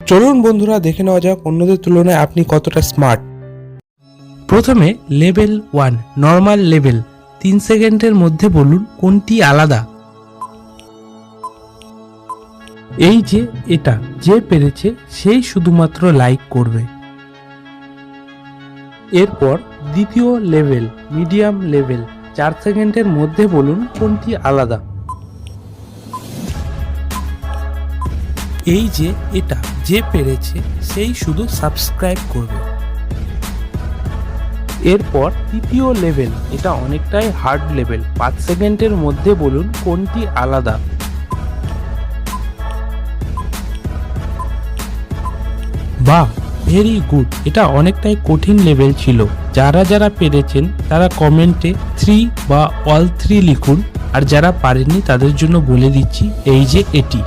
চলুন বন্ধুরা দেখে নেওয়া যাক অন্যদের তুলনায় আপনি কতটা স্মার্ট। প্রথমে লেভেল 1 নর্মাল লেভেল, 3 সেকেন্ডের মধ্যে বলুন কোনটি আলাদা। এই যে এটা যে পেরেছে সেই শুধুমাত্র লাইক করবে। এরপর দ্বিতীয় লেভেল মিডিয়াম লেভেল, 4 সেকেন্ডের মধ্যে বলুন কোনটি আলাদা। এই যে এটা যে পেরেছে সেই শুধু সাবস্ক্রাইব করবে। এরপর তৃতীয় লেভেল, এটা অনেকটাই হার্ড লেভেল, 5 সেকেন্ডের মধ্যে বলুন কোনটি আলাদা। বাহ, ভেরি গুড। এটা অনেকটাই কঠিন লেভেল ছিল। যারা যারা পেরেছেন তারা কমেন্টে 3 বা অল 3 লিখুন, আর যারা পারেননি তাদের জন্য বলে দিচ্ছি এই যে এটি।